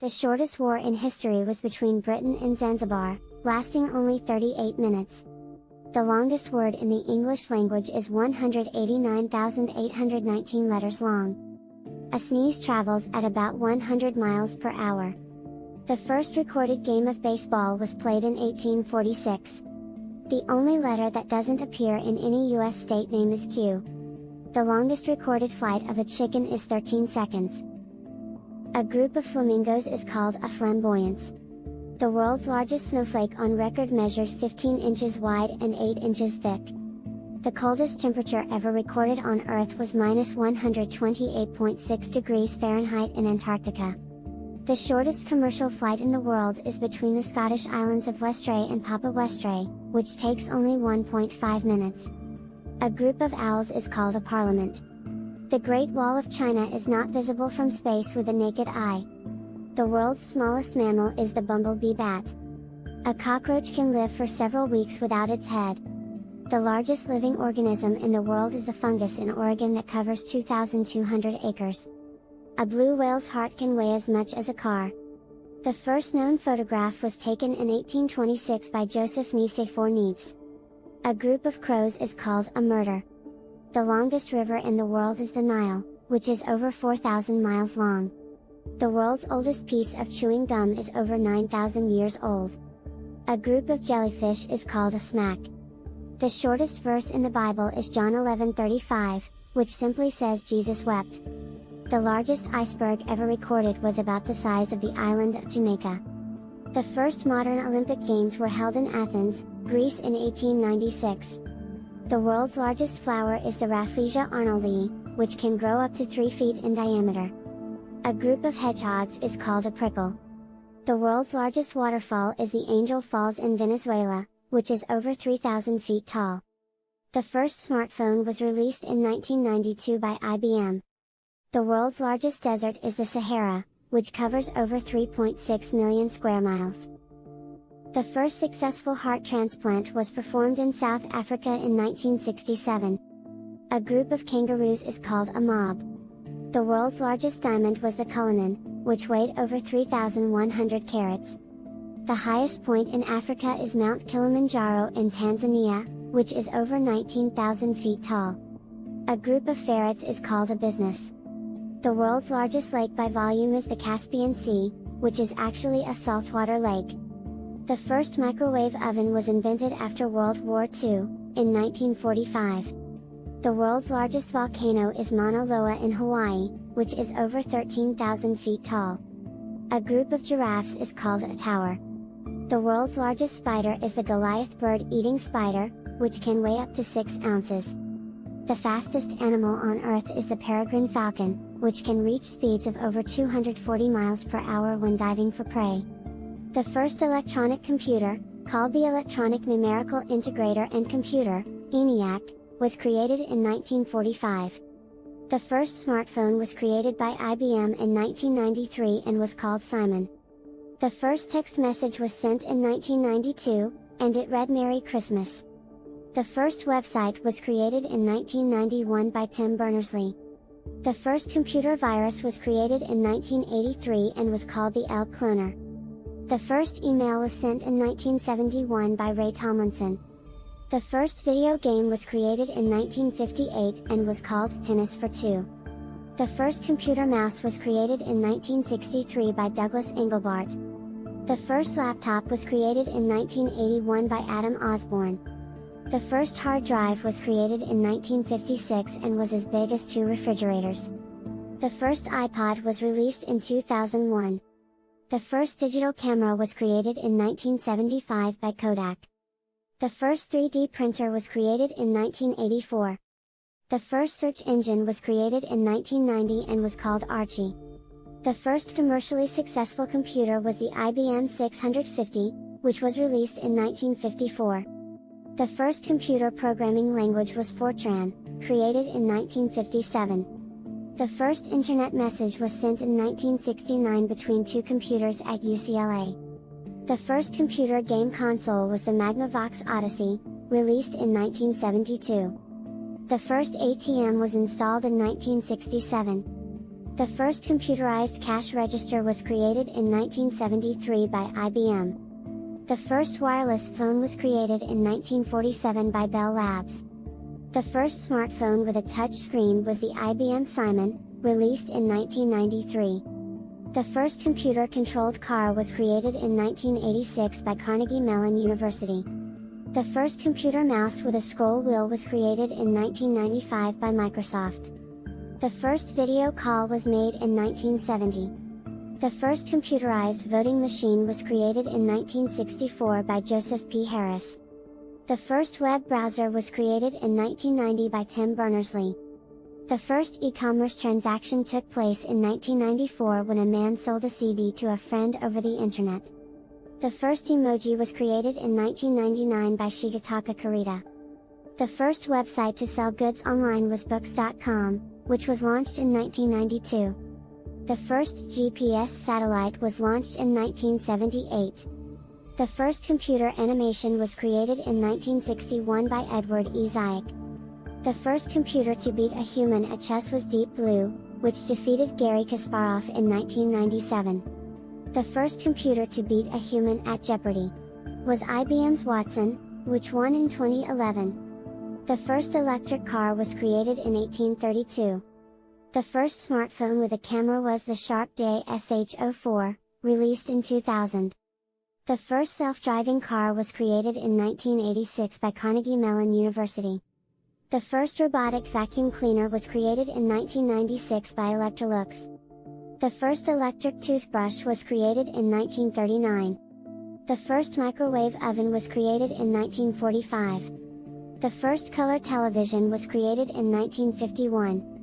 The shortest war in history was between Britain and Zanzibar, lasting only 38 minutes. The longest word in the English language is 189,819 letters long. A sneeze travels at about 100 miles per hour. The first recorded game of baseball was played in 1846. The only letter that doesn't appear in any US state name is Q. The longest recorded flight of a chicken is 13 seconds. A group of flamingos is called a flamboyance. The world's largest snowflake on record measured 15 inches wide and 8 inches thick. The coldest temperature ever recorded on Earth was -128.6 degrees Fahrenheit in Antarctica. The shortest commercial flight in the world is between the Scottish islands of Westray and Papa Westray, which takes only 1.5 minutes. A group of owls is called a parliament. The Great Wall of China is not visible from space with the naked eye. The world's smallest mammal is the bumblebee bat. A cockroach can live for several weeks without its head. The largest living organism in the world is a fungus in Oregon that covers 2,200 acres. A blue whale's heart can weigh as much as a car. The first known photograph was taken in 1826 by Joseph Nicephore Niepce. A group of crows is called a murder. The longest river in the world is the Nile, which is over 4,000 miles long. The world's oldest piece of chewing gum is over 9,000 years old. A group of jellyfish is called a smack. The shortest verse in the Bible is John 11:35, which simply says Jesus wept. The largest iceberg ever recorded was about the size of the island of Jamaica. The first modern Olympic Games were held in Athens, Greece in 1896. The world's largest flower is the Rafflesia arnoldii, which can grow up to 3 feet in diameter. A group of hedgehogs is called a prickle. The world's largest waterfall is the Angel Falls in Venezuela, which is over 3,000 feet tall. The first smartphone was released in 1992 by IBM. The world's largest desert is the Sahara, which covers over 3.6 million square miles. The first successful heart transplant was performed in South Africa in 1967. A group of kangaroos is called a mob. The world's largest diamond was the Cullinan, which weighed over 3,100 carats. The highest point in Africa is Mount Kilimanjaro in Tanzania, which is over 19,000 feet tall. A group of ferrets is called a business. The world's largest lake by volume is the Caspian Sea, which is actually a saltwater lake. The first microwave oven was invented after World War II, in 1945. The world's largest volcano is Mauna Loa in Hawaii, which is over 13,000 feet tall. A group of giraffes is called a tower. The world's largest spider is the Goliath bird-eating spider, which can weigh up to 6 ounces. The fastest animal on Earth is the peregrine falcon, which can reach speeds of over 240 miles per hour when diving for prey. The first electronic computer, called the Electronic Numerical Integrator and Computer, ENIAC, was created in 1945. The first smartphone was created by IBM in 1993 and was called Simon. The first text message was sent in 1992, and it read Merry Christmas. The first website was created in 1991 by Tim Berners-Lee. The first computer virus was created in 1983 and was called the Elk Cloner. The first email was sent in 1971 by Ray Tomlinson. The first video game was created in 1958 and was called Tennis for Two. The first computer mouse was created in 1963 by Douglas Engelbart. The first laptop was created in 1981 by Adam Osborne. The first hard drive was created in 1956 and was as big as 2 refrigerators. The first iPod was released in 2001. The first digital camera was created in 1975 by Kodak. The first 3D printer was created in 1984. The first search engine was created in 1990 and was called Archie. The first commercially successful computer was the IBM 650, which was released in 1954. The first computer programming language was Fortran, created in 1957. The first internet message was sent in 1969 between 2 computers at UCLA. The first computer game console was the Magnavox Odyssey, released in 1972. The first ATM was installed in 1967. The first computerized cash register was created in 1973 by IBM. The first wireless phone was created in 1947 by Bell Labs. The first smartphone with a touch screen was the IBM Simon, released in 1993. The first computer-controlled car was created in 1986 by Carnegie Mellon University. The first computer mouse with a scroll wheel was created in 1995 by Microsoft. The first video call was made in 1970. The first computerized voting machine was created in 1964 by Joseph P. Harris. The first web browser was created in 1990 by Tim Berners-Lee. The first e-commerce transaction took place in 1994 when a man sold a CD to a friend over the internet. The first emoji was created in 1999 by Shigetaka Kurita. The first website to sell goods online was Books.com, which was launched in 1992. The first GPS satellite was launched in 1978. The first computer animation was created in 1961 by Edward E. Zayek. The first computer to beat a human at chess was Deep Blue, which defeated Garry Kasparov in 1997. The first computer to beat a human at Jeopardy! Was IBM's Watson, which won in 2011. The first electric car was created in 1832. The first smartphone with a camera was the Sharp JSH-04, released in 2000. The first self-driving car was created in 1986 by Carnegie Mellon University. The first robotic vacuum cleaner was created in 1996 by Electrolux. The first electric toothbrush was created in 1939. The first microwave oven was created in 1945. The first color television was created in 1951.